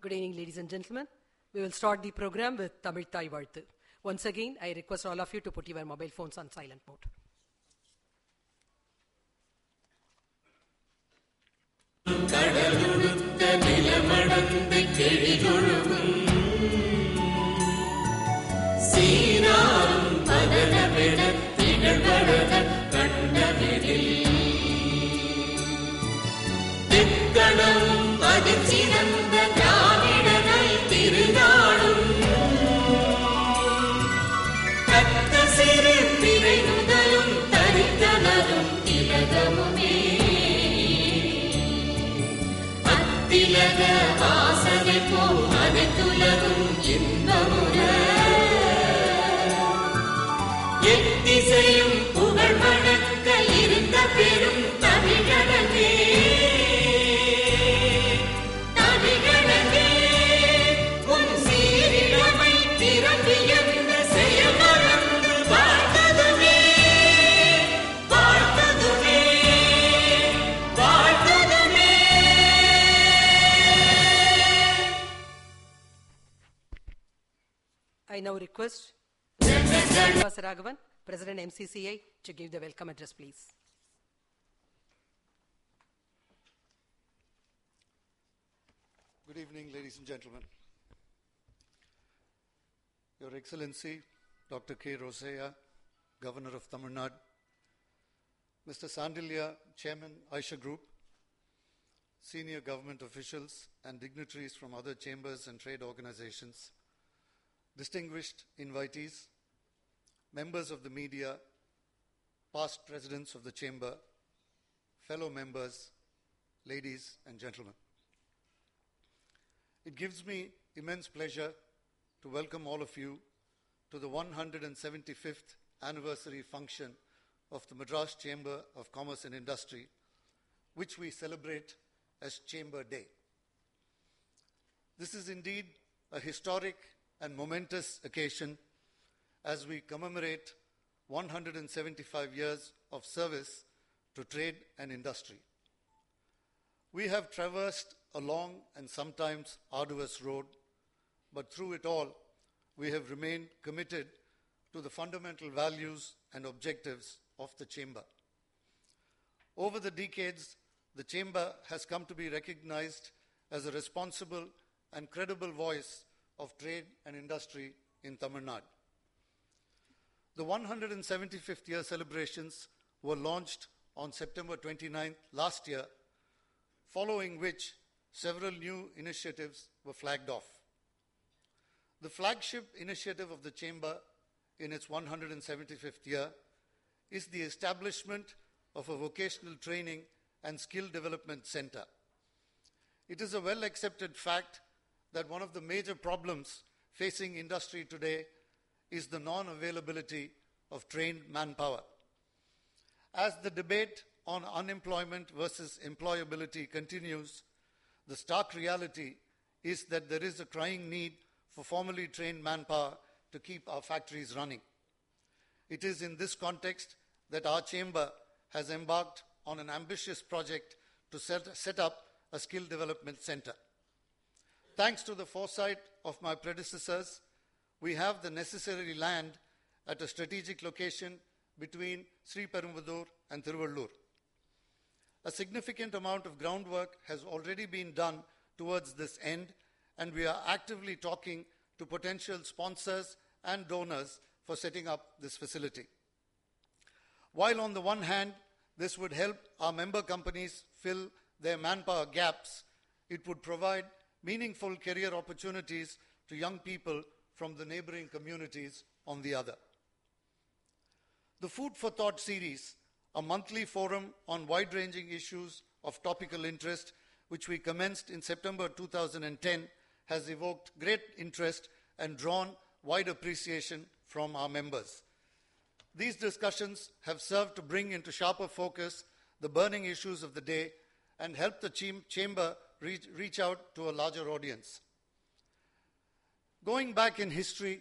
Good evening, ladies and gentlemen. We will start the program with Tamil Thai Varthu. Once again, I request all of you to put your mobile phones on silent mode. I now request Mr. Raghavan, President MCCI, to give the welcome address, please. Good evening, ladies and gentlemen. Your Excellency, Dr. K. Rosaya, Governor of Tamil Nadu, Mr. Sandilya, Chairman, Aisha Group, senior government officials and dignitaries from other chambers and trade organizations, distinguished invitees, members of the media, past presidents of the chamber, fellow members, ladies and gentlemen. It gives me immense pleasure to welcome all of you to the 175th anniversary function of the Madras Chamber of Commerce and Industry, which we celebrate as Chamber Day. This is indeed a historic and momentous occasion as we commemorate 175 years of service to trade and industry. We have traversed a long and sometimes arduous road, but through it all, we have remained committed to the fundamental values and objectives of the Chamber. Over the decades, the Chamber has come to be recognized as a responsible and credible voice of trade and industry in Tamil Nadu. The 175th year celebrations were launched on September 29th last year, following which several new initiatives were flagged off. The flagship initiative of the Chamber in its 175th year is the establishment of a vocational training and skill development center. It is a well-accepted fact that one of the major problems facing industry today is the non-availability of trained manpower. As the debate on unemployment versus employability continues, the stark reality is that there is a crying need for formally trained manpower to keep our factories running. It is in this context that our chamber has embarked on an ambitious project to set up a skill development center. Thanks to the foresight of my predecessors, we have the necessary land at a strategic location between Sriperumbudur and Thiruvallur. A significant amount of groundwork has already been done towards this end, and we are actively talking to potential sponsors and donors for setting up this facility. While on the one hand, this would help our member companies fill their manpower gaps, it would provide meaningful career opportunities to young people from the neighboring communities on the other. The Food for Thought series, a monthly forum on wide-ranging issues of topical interest, which we commenced in September 2010, has evoked great interest and drawn wide appreciation from our members. These discussions have served to bring into sharper focus the burning issues of the day and help the chamber reach out to a larger audience. Going back in history,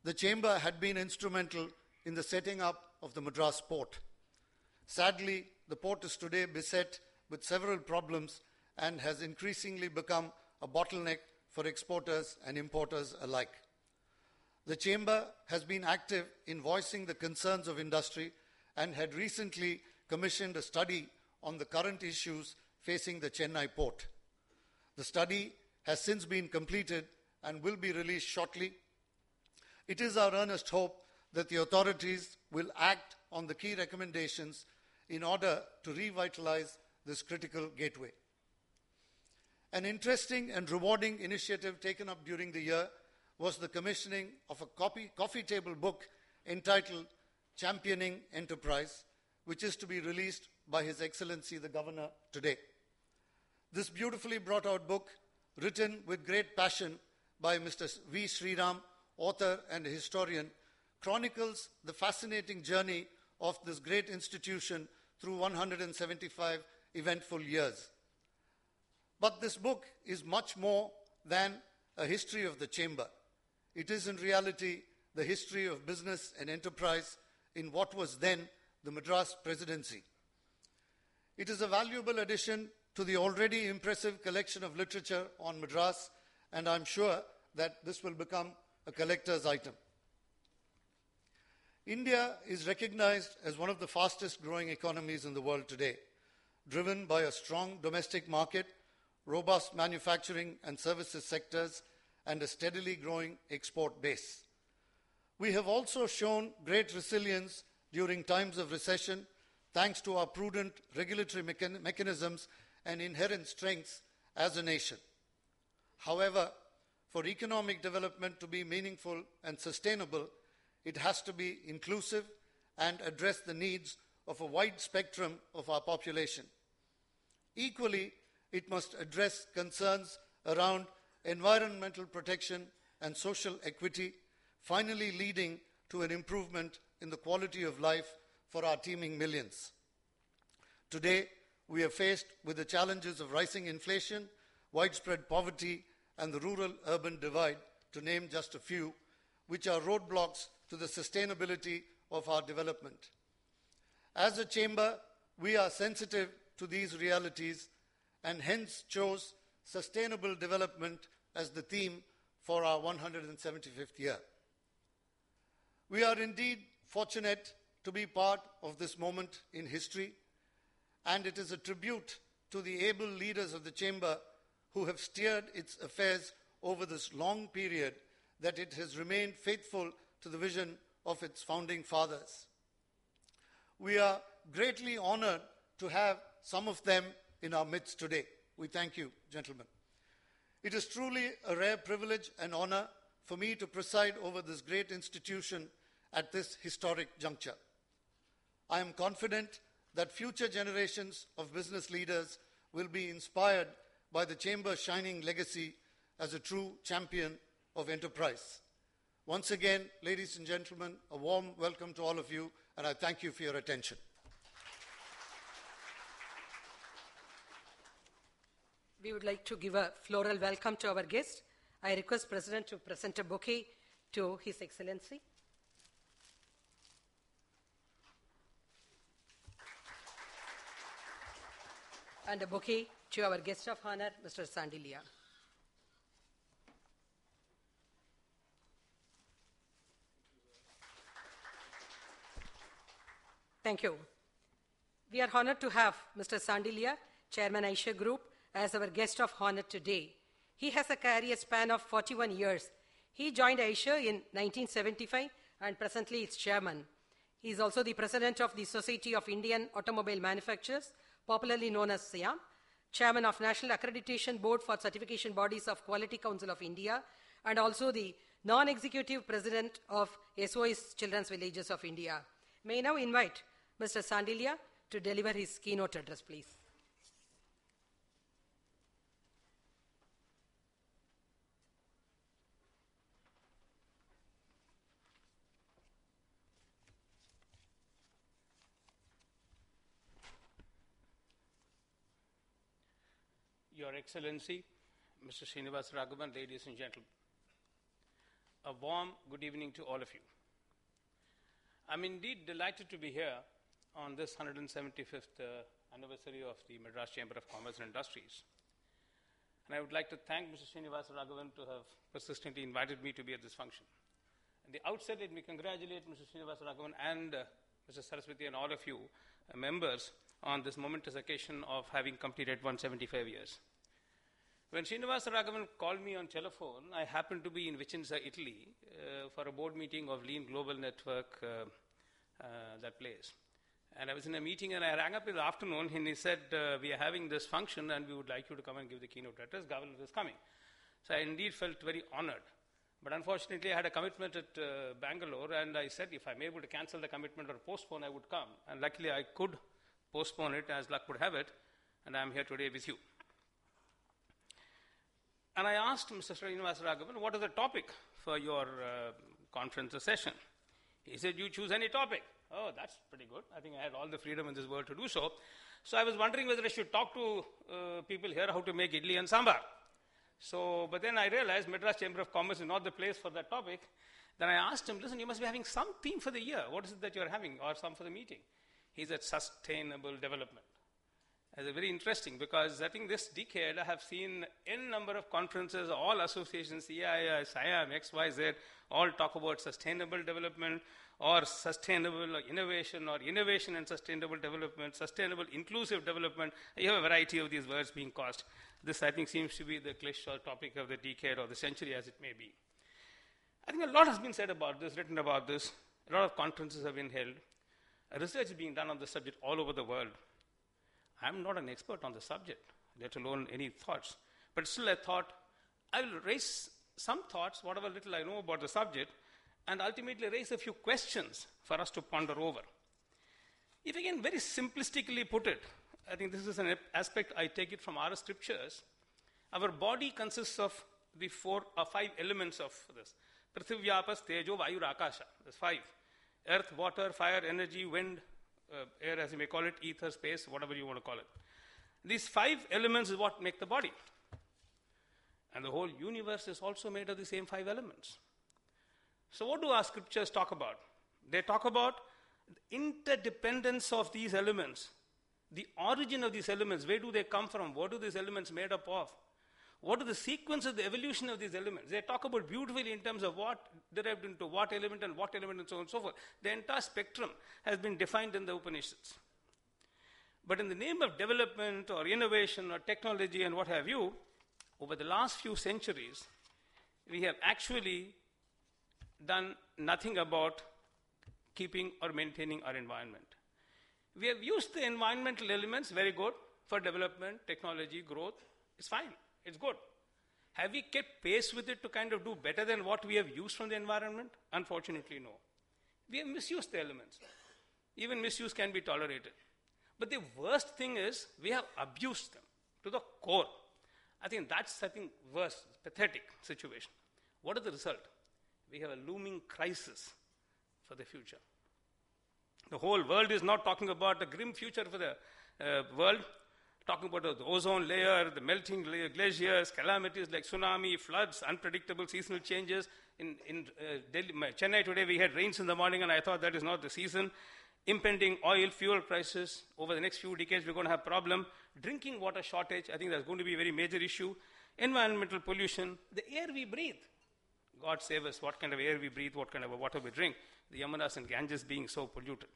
the chamber had been instrumental in the setting up of the Madras port. Sadly, the port is today beset with several problems and has increasingly become a bottleneck for exporters and importers alike. The Chamber has been active in voicing the concerns of industry and had recently commissioned a study on the current issues facing the Chennai port. The study has since been completed and will be released shortly. It is our earnest hope that the authorities will act on the key recommendations in order to revitalize this critical gateway. An interesting and rewarding initiative taken up during the year was the commissioning of a coffee table book entitled Championing Enterprise, which is to be released by His Excellency the Governor today. This beautifully brought out book, written with great passion by Mr. V. Sriram, author and historian, chronicles the fascinating journey of this great institution through 175 eventful years. But this book is much more than a history of the Chamber. It is in reality the history of business and enterprise in what was then the Madras Presidency. It is a valuable addition to the already impressive collection of literature on Madras, and I'm sure that this will become a collector's item. India is recognized as one of the fastest growing economies in the world today, driven by a strong domestic market, robust manufacturing and services sectors, and a steadily growing export base. We have also shown great resilience during times of recession, thanks to our prudent regulatory mechanisms and inherent strengths as a nation. However, for economic development to be meaningful and sustainable, it has to be inclusive and address the needs of a wide spectrum of our population. Equally, it must address concerns around environmental protection and social equity, finally leading to an improvement in the quality of life for our teeming millions. Today, we are faced with the challenges of rising inflation, widespread poverty, and the rural-urban divide, to name just a few, which are roadblocks to the sustainability of our development. As a chamber, we are sensitive to these realities and hence chose sustainable development as the theme for our 175th year. We are indeed fortunate to be part of this moment in history, and it is a tribute to the able leaders of the Chamber who have steered its affairs over this long period that it has remained faithful to the vision of its founding fathers. We are greatly honored to have some of them in our midst today. We thank you, gentlemen. It is truly a rare privilege and honor for me to preside over this great institution at this historic juncture. I am confident that future generations of business leaders will be inspired by the Chamber's shining legacy as a true champion of enterprise. Once again, ladies and gentlemen, a warm welcome to all of you, and I thank you for your attention. We would like to give a floral welcome to our guest. I request President to present a bouquet to His Excellency. And a bouquet to our guest of honor, Mr. Sandilia. Thank you. We are honored to have Mr. Sandilia, Chairman Asia Group, as our guest of honor today. He has a career span of 41 years. He joined Asia in 1975 and presently its chairman. He is also the president of the Society of Indian Automobile Manufacturers, popularly known as SIAM, chairman of National Accreditation Board for Certification Bodies of Quality Council of India, and also the non-executive president of SOS Children's Villages of India. May I now invite Mr. Sandilia to deliver his keynote address, please. Your Excellency, Mr. Srinivas Raghavan, ladies and gentlemen, a warm good evening to all of you. I'm indeed delighted to be here on this 175th anniversary of the Madras Chamber of Commerce and Industries. And I would like to thank Mr. Srinivasa Raghavan to have persistently invited me to be at this function. At the outset, let me congratulate Mr. Srinivasa Raghavan and Mr. Saraswati and all of you members on this momentous occasion of having completed 175 years. When Srinivasa Raghavan called me on telephone, I happened to be in Vicenza, Italy, for a board meeting of Lean Global Network, that place. And I was in a meeting and I rang up in the afternoon and he said, we are having this function and we would like you to come and give the keynote address. Governor is coming. So I indeed felt very honored. But unfortunately, I had a commitment at Bangalore and I said if I'm able to cancel the commitment or postpone, I would come. And luckily, I could postpone it as luck would have it. And I'm here today with you. And I asked Mr. Srinivasa Raghavan, what is the topic for your conference or session? He said, you choose any topic. Oh, that's pretty good. I think I had all the freedom in this world to do so. So I was wondering whether I should talk to people here how to make idli and sambar. So, but then I realized Madras Chamber of Commerce is not the place for that topic. Then I asked him, listen, you must be having some theme for the year. What is it that you're having or some for the meeting? He said, sustainable development. That's very interesting because I think this decade I have seen n number of conferences, all associations, CII, SIAM, XYZ, all talk about sustainable development or sustainable innovation or innovation and sustainable development, sustainable inclusive development. You have a variety of these words being cast. This, I think, seems to be the cliché or topic of the decade or the century as it may be. I think a lot has been said about this, written about this. A lot of conferences have been held. Research is being done on the subject all over the world. I'm not an expert on the subject, let alone any thoughts. But still I thought I will raise some thoughts, whatever little I know about the subject, and ultimately raise a few questions for us to ponder over. If I can very simplistically put it, I think this is an aspect I take it from our scriptures. Our body consists of the 4 or 5 elements of this. Prithivyapas, Tejo, Vayu, Akasha. There's 5. Earth, water, fire, energy, wind, air as you may call it, ether, space, whatever you want to call it. These 5 elements is what make the body. And the whole universe is also made of the same 5 elements. So what do our scriptures talk about? They talk about the interdependence of these elements, the origin of these elements, where do they come from, what are these elements made up of, what are the sequence of the evolution of these elements. They talk about beautifully in terms of what derived into what element and so on and so forth. The entire spectrum has been defined in the Upanishads. But in the name of development or innovation or technology and what have you, over the last few centuries, we have actually done nothing about keeping or maintaining our environment. We have used the environmental elements, very good, for development, technology, growth. It's fine, it's good. Have we kept pace with it to kind of do better than what we have used from the environment? Unfortunately, no. We have misused the elements. Even misuse can be tolerated. But the worst thing is we have abused them to the core. I think that's, worse, pathetic situation. What is the result? We have a looming crisis for the future. The whole world is not talking about a grim future for the world, talking about the ozone layer, the melting glaciers, calamities like tsunami, floods, unpredictable seasonal changes. In Delhi, Chennai today we had rains in the morning and I thought that is not the season. Impending oil, fuel prices. Over the next few decades we're going to have problem. Drinking water shortage, I think that's going to be a very major issue. Environmental pollution, the air we breathe. God save us, what kind of air we breathe, what kind of water we drink. The Yamanas and Ganges being so polluted.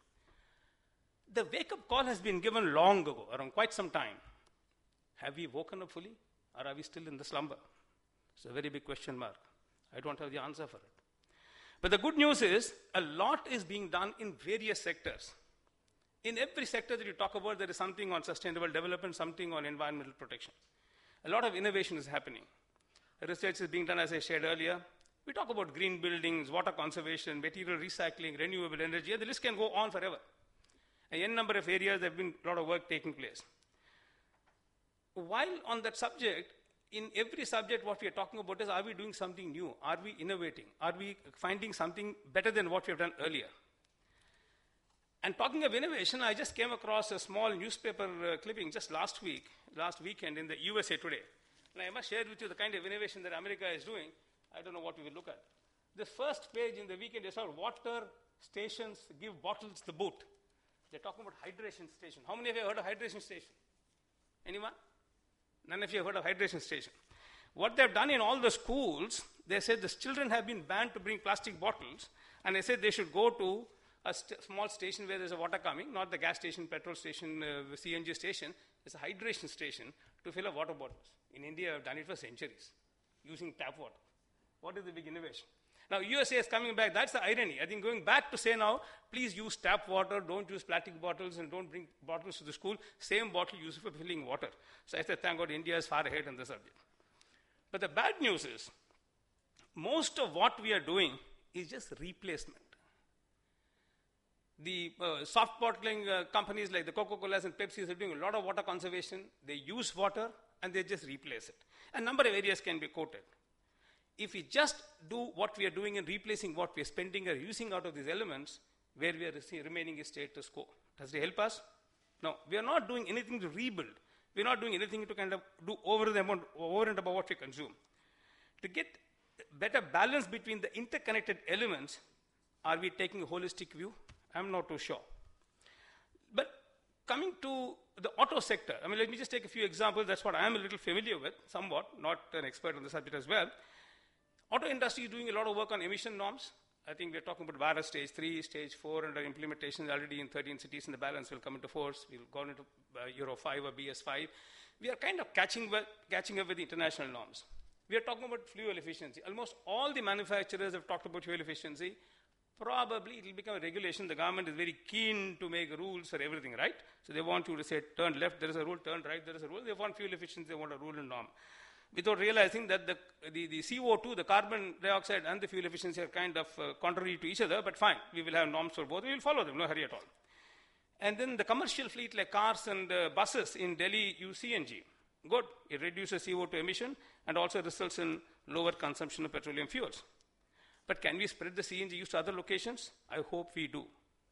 The wake-up call has been given long ago, around quite some time. Have we woken up fully, or are we still in the slumber? It's a very big question mark. I don't have the answer for it. But the good news is, a lot is being done in various sectors. In every sector that you talk about, there is something on sustainable development, something on environmental protection. A lot of innovation is happening. Research is being done, as I shared earlier. We talk about green buildings, water conservation, material recycling, renewable energy, and the list can go on forever. In n number of areas, there have been a lot of work taking place. While on that subject, in every subject, what we are talking about is, are we doing something new? Are we innovating? Are we finding something better than what we have done earlier? And talking of innovation, I just came across a small newspaper clipping just last weekend in the USA Today. And I must share with you the kind of innovation that America is doing. I don't know what we will look at. The first page in the weekend is called Water Stations Give Bottles the Boot. They're talking about hydration station. How many of you have heard of hydration station? Anyone? None of you have heard of hydration station. What they've done in all the schools, they said the children have been banned to bring plastic bottles, and they said they should go to a small station where there's a water coming, not the gas station, petrol station, CNG station. It's a hydration station to fill up water bottles. In India, I've done it for centuries, using tap water. What is the big innovation? Now, USA is coming back. That's the irony. I think going back to say now, please use tap water, don't use plastic bottles, and don't bring bottles to the school. Same bottle used for filling water. So I said, thank God, India is far ahead on the subject. But the bad news is, most of what we are doing is just replacement. The soft bottling companies like the Coca-Colas and Pepsis are doing a lot of water conservation. They use water and they just replace it. A number of areas can be quoted. If we just do what we are doing and replacing what we are spending or using out of these elements, where we are remaining is status quo. Does it help us? No. We are not doing anything to rebuild. We are not doing anything to kind of do over and above what we consume. To get better balance between the interconnected elements, are we taking a holistic view? I'm not too sure. But coming to the auto sector, I mean, let me just take a few examples. That's what I am a little familiar with, somewhat, not an expert on the subject as well. Auto industry is doing a lot of work on emission norms. I think we're talking about Madras stage 3, stage 4 under implementation already in 13 cities, and the balance will come into force. We'll go into Euro 5 or BS5. We are kind of catching up with the international norms. We are talking about fuel efficiency. Almost all the manufacturers have talked about fuel efficiency. Probably it will become a regulation. The government is very keen to make rules for everything, right? So they want you to say, turn left, there is a rule, turn right, there is a rule. They want fuel efficiency, they want a rule and norm. Without realizing that the CO2, the carbon dioxide and the fuel efficiency are kind of contrary to each other, but fine, we will have norms for both, we will follow them, no hurry at all. And then the commercial fleet like cars and buses in Delhi use CNG. Good, it reduces CO2 emission and also results in lower consumption of petroleum fuels. But can we spread the CNG use to other locations? I hope we do.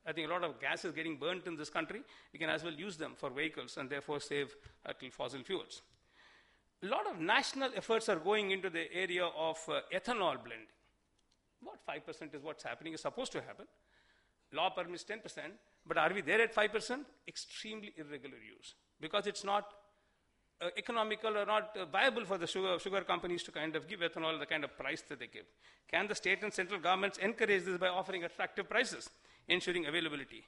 I think a lot of gas is getting burnt in this country. We can as well use them for vehicles and therefore save fossil fuels. A lot of national efforts are going into the area of ethanol blending. About 5% is what's happening, is supposed to happen. Law permits 10%, but are we there at 5%? Extremely irregular use, because it's not economical or not viable for the sugar companies to kind of give ethanol the kind of price that they give. Can the state and central governments encourage this by offering attractive prices, ensuring availability?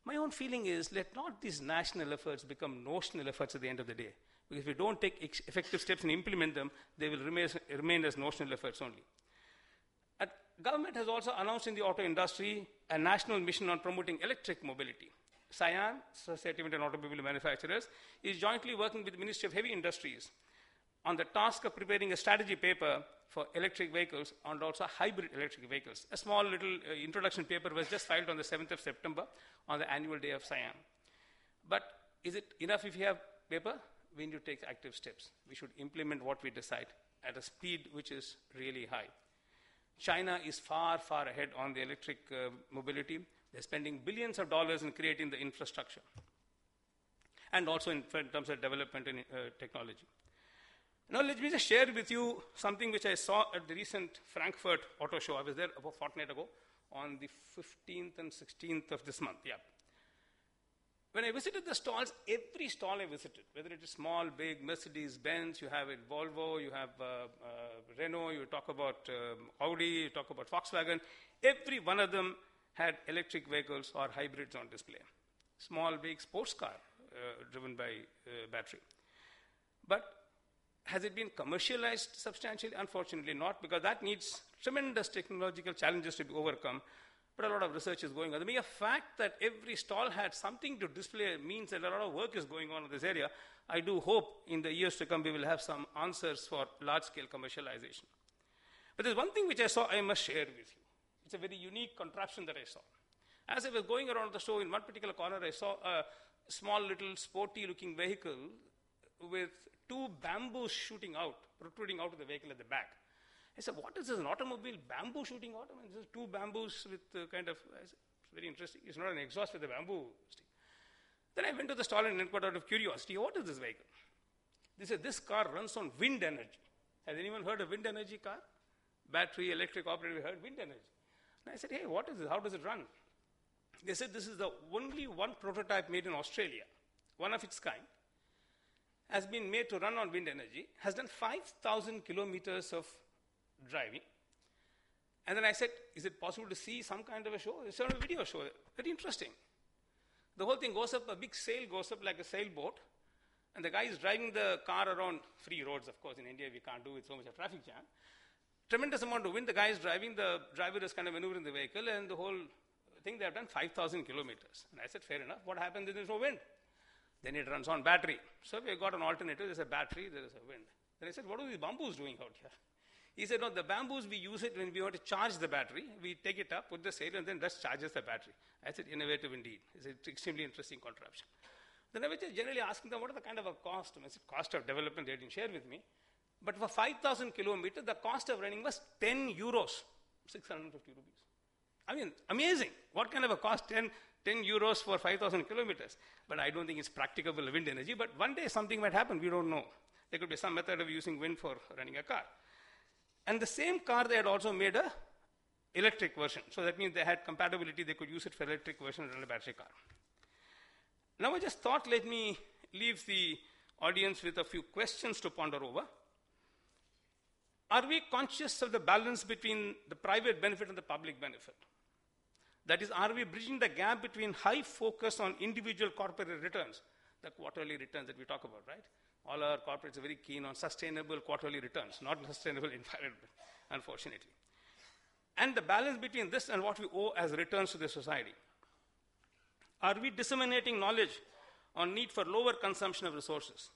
My own feeling is, let not these national efforts become notional efforts at the end of the day. Because if we don't take effective steps and implement them, they will remain as notional efforts only. Government has also announced in the auto industry a national mission on promoting electric mobility. SIAM, Society of Indian Automobile Manufacturers, is jointly working with the Ministry of Heavy Industries on the task of preparing a strategy paper for electric vehicles and also hybrid electric vehicles. A small little introduction paper was just filed on the 7th of September on the annual day of SIAM. But is it enough if you have paper? We need to take active steps. We should implement what we decide at a speed which is really high. China is far, far ahead on the electric mobility. They're spending billions of dollars in creating the infrastructure and also in terms of development and technology. Now, let me just share with you something which I saw at the recent Frankfurt Auto Show. I was there about a fortnight ago on the 15th and 16th of this month. Yeah. When I visited the stalls, every stall I visited, whether it is small, big, Mercedes, Benz, you have it Volvo, you have Renault, you talk about Audi, you talk about Volkswagen, every one of them had electric vehicles or hybrids on display. Small, big sports car driven by battery. But has it been commercialized substantially? Unfortunately not, because that needs tremendous technological challenges to be overcome. But a lot of research is going on. The mere fact that every stall had something to display means that a lot of work is going on in this area. I do hope in the years to come we will have some answers for large-scale commercialization. But there's one thing which I saw I must share with you. It's a very unique contraption that I saw. As I was going around the show, in one particular corner, I saw a small little sporty-looking vehicle with two bamboos protruding out of the vehicle at the back. I said, what is this, an automobile bamboo shooting out? I mean, this is two bamboos with I said, it's very interesting. It's not an exhaust with a bamboo stick. Then I went to the stall and inquired out of curiosity, what is this vehicle? They said, this car runs on wind energy. Has anyone heard of wind energy car? Battery, electric operated, we heard wind energy. And I said, hey, what is this? How does it run? They said, this is the only one prototype made in Australia, one of its kind. has been made to run on wind energy, has done 5,000 kilometers of driving. And then I said, is it possible to see some kind of a show? It's a video show, very interesting. The whole thing goes up, a big sail goes up like a sailboat, and the guy is driving the car around free roads, of course. In India, we can't do it, so much of traffic jam. Tremendous amount of wind, the guy is driving, the driver is kind of maneuvering the vehicle, and the whole thing, they have done 5,000 kilometers. And I said, fair enough, what happens if there's no wind? Then it runs on battery. So we got an alternative, there's a battery, there is a wind. Then I said, what are these bamboos doing out here? He said, no, the bamboos, we use it when we want to charge the battery. We take it up, put the sail, and then just charges the battery. I said, innovative indeed. It's an extremely interesting contraption. Then I was just generally asking them, what are the kind of a cost? I said, cost of development, they didn't share with me. But for 5,000 kilometers, the cost of running was 10 euros, 650 rupees. I mean, amazing. What kind of a cost? 10 euros for 5,000 kilometers. But I don't think it's practicable wind energy. But one day something might happen, we don't know. There could be some method of using wind for running a car. And the same car, they had also made a electric version. So that means they had compatibility, they could use it for electric version and run a battery car. Now I just thought, let me leave the audience with a few questions to ponder over. Are we conscious of the balance between the private benefit and the public benefit? That is, are we bridging the gap between high focus on individual corporate returns, the quarterly returns that we talk about, right? All our corporates are very keen on sustainable quarterly returns, not sustainable environment, unfortunately. And the balance between this and what we owe as returns to the society. Are we disseminating knowledge on need for lower consumption of resources?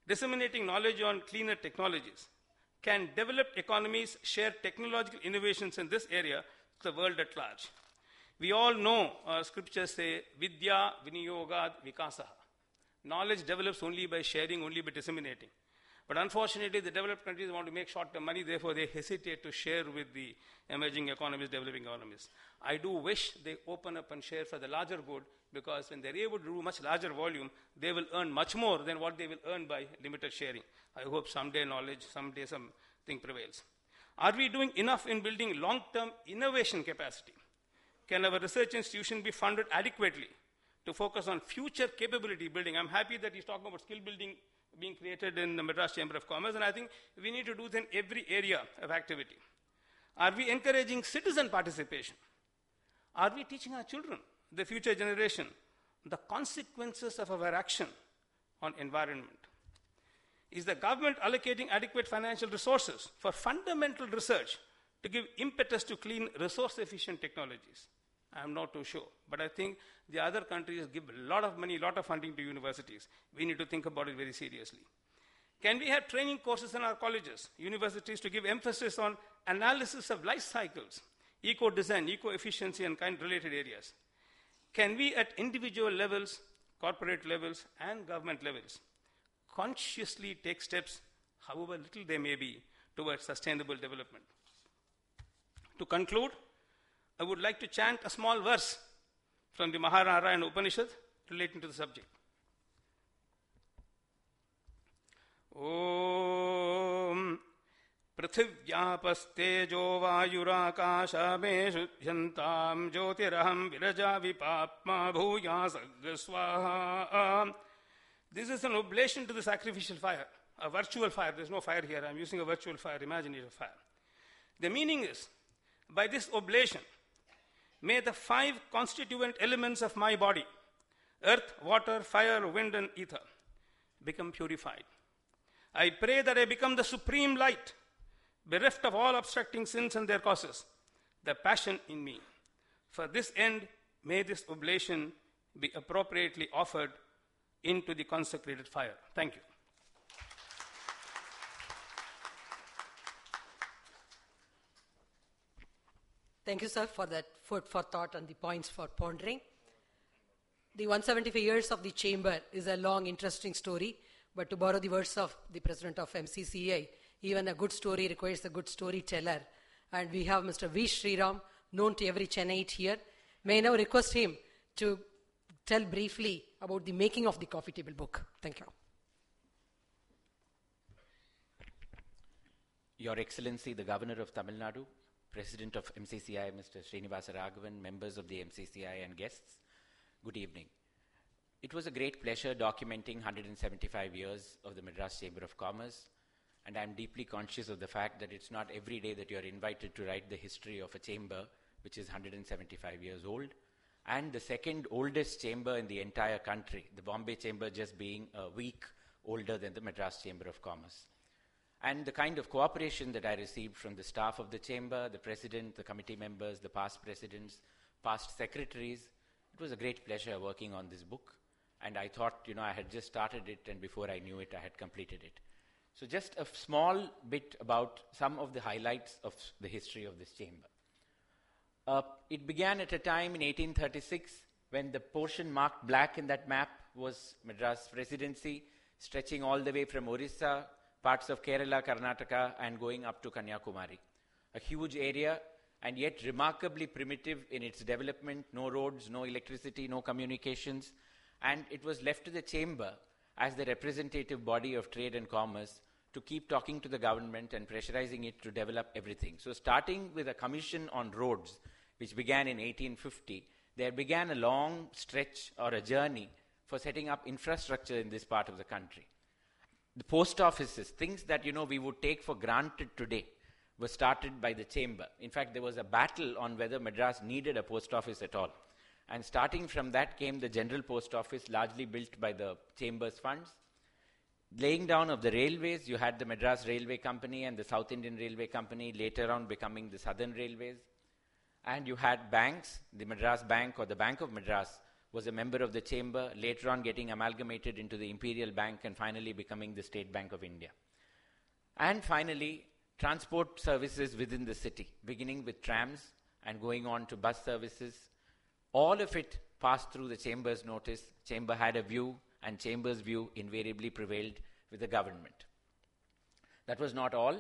Disseminating knowledge on cleaner technologies? Can developed economies share technological innovations in this area to the world at large? We all know scriptures say, Vidya viniyogad vikasaha. Knowledge develops only by sharing, only by disseminating. But unfortunately, the developed countries want to make short-term money, therefore they hesitate to share with the emerging economies, developing economies. I do wish they open up and share for the larger good, because when they're able to do much larger volume, they will earn much more than what they will earn by limited sharing. I hope someday knowledge, someday something prevails. Are we doing enough in building long-term innovation capacity? Can our research institution be funded adequately to focus on future capability building? I'm happy that he's talking about skill building being created in the Madras Chamber of Commerce, and I think we need to do this in every area of activity. Are we encouraging citizen participation? Are we teaching our children, the future generation, the consequences of our action on environment? Is the government allocating adequate financial resources for fundamental research to give impetus to clean, resource-efficient technologies? I'm not too sure. But I think the other countries give a lot of money, a lot of funding to universities. We need to think about it very seriously. Can we have training courses in our colleges, universities, to give emphasis on analysis of life cycles, eco-design, eco-efficiency, and kind-related areas? Can we, at individual levels, corporate levels, and government levels, consciously take steps, however little they may be, towards sustainable development? To conclude, I would like to chant a small verse from the Maharana Upanishad relating to the subject. Om Prithivyapastejo Vayurakasha me shudhyantam jyotiraham viraja vipapma bhuya saggaswaha. This is an oblation to the sacrificial fire, a virtual fire. There's no fire here. I'm using a virtual fire, imaginative fire. The meaning is, by this oblation, may the 5 constituent elements of my body, earth, water, fire, wind, and ether, become purified. I pray that I become the supreme light, bereft of all obstructing sins and their causes, the passion in me. For this end, may this oblation be appropriately offered into the consecrated fire. Thank you. Thank you, sir, for that food for thought and the points for pondering. The 175 years of the chamber is a long, interesting story, but to borrow the words of the president of MCCI, even a good story requires a good storyteller. And we have Mr. V. Sriram, known to every Chennite here. May I now request him to tell briefly about the making of the coffee table book. Thank you. Your Excellency, the Governor of Tamil Nadu, President of MCCI, Mr. Srinivasa Raghavan, members of the MCCI and guests, good evening. It was a great pleasure documenting 175 years of the Madras Chamber of Commerce, and I'm deeply conscious of the fact that it's not every day that you're invited to write the history of a chamber which is 175 years old, and the second oldest chamber in the entire country, the Bombay Chamber just being a week older than the Madras Chamber of Commerce. And the kind of cooperation that I received from the staff of the chamber, the president, the committee members, the past presidents, past secretaries, it was a great pleasure working on this book. And I thought, I had just started it, and before I knew it, I had completed it. So just a small bit about some of the highlights of the history of this chamber. It began at a time in 1836 when the portion marked black in that map was Madras Presidency, stretching all the way from Orissa, parts of Kerala, Karnataka, and going up to Kanyakumari. A huge area, and yet remarkably primitive in its development, no roads, no electricity, no communications, and it was left to the chamber as the representative body of trade and commerce to keep talking to the government and pressurizing it to develop everything. So starting with a commission on roads, which began in 1850, there began a long stretch or a journey for setting up infrastructure in this part of the country. The post offices, things that we would take for granted today, were started by the chamber. In fact, there was a battle on whether Madras needed a post office at all. And starting from that came the general post office, largely built by the chamber's funds. Laying down of the railways, you had the Madras Railway Company and the South Indian Railway Company, later on becoming the Southern Railways. And you had banks. The Madras Bank, or the Bank of Madras, was a member of the chamber, later on getting amalgamated into the Imperial Bank and finally becoming the State Bank of India. And finally, transport services within the city, beginning with trams and going on to bus services. All of it passed through the chamber's notice. Chamber had a view, and chamber's view invariably prevailed with the government. That was not all.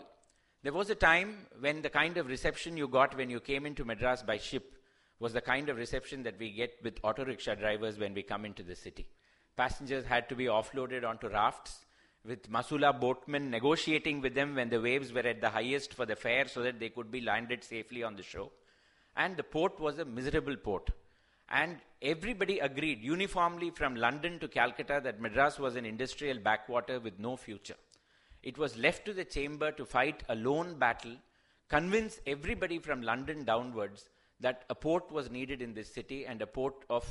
There was a time when the kind of reception you got when you came into Madras by ship was the kind of reception that we get with auto rickshaw drivers when we come into the city. Passengers had to be offloaded onto rafts, with Masula boatmen negotiating with them when the waves were at the highest for the fare so that they could be landed safely on the shore. And the port was a miserable port. And everybody agreed uniformly from London to Calcutta that Madras was an industrial backwater with no future. It was left to the chamber to fight a lone battle, convince everybody from London downwards that a port was needed in this city and a port of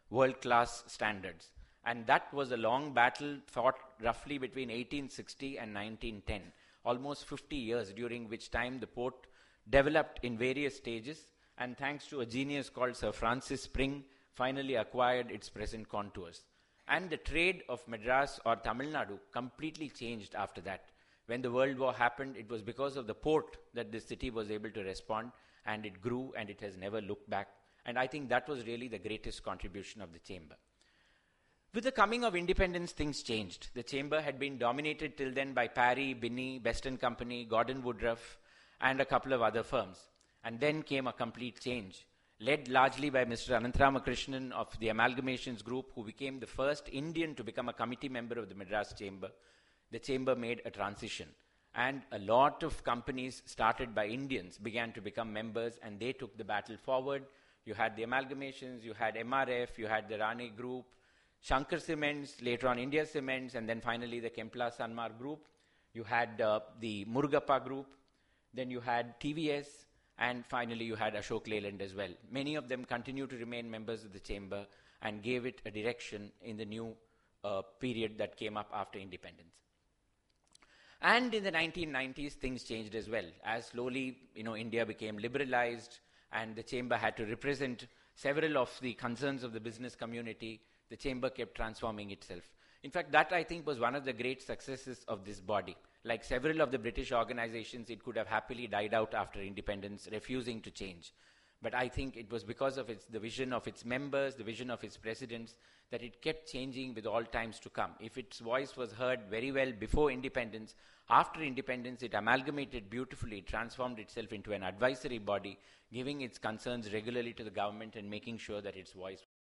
world-class standards. And that was a long battle fought roughly between 1860 and 1910, almost 50 years, during which time the port developed in various stages, and thanks to a genius called Sir Francis Spring, finally acquired its present contours. And the trade of Madras or Tamil Nadu completely changed after that. When the World War happened, it was because of the port that the city was able to respond, and it grew, and it has never looked back. And I think that was really the greatest contribution of the chamber. With the coming of independence, things changed. The chamber had been dominated till then by Parry, Binney, Best & Company, Gordon Woodruff, and a couple of other firms. And then came a complete change, led largely by Mr. Anantharamakrishnan of the Amalgamations Group, who became the first Indian to become a committee member of the Madras Chamber. The chamber made a transition, and a lot of companies started by Indians began to become members, and they took the battle forward. You had the Amalgamations, you had MRF, you had the Rane Group, Shankar Cements, later on India Cements, and then finally the Kempla Sanmar Group. You had the Murugappa Group, then you had TVS, and finally you had Ashok Leyland as well. Many of them continue to remain members of the chamber and gave it a direction in the new period that came up after independence. And in the 1990s, things changed as well. As slowly, India became liberalized and the chamber had to represent several of the concerns of the business community, the chamber kept transforming itself. In fact, that I think was one of the great successes of this body. Like several of the British organizations, it could have happily died out after independence, refusing to change. But I think it was because of the vision of its members, the vision of its presidents, that it kept changing with all times to come. If its voice was heard very well before independence, after independence it amalgamated beautifully, transformed itself into an advisory body, giving its concerns regularly to the government and making sure that its voice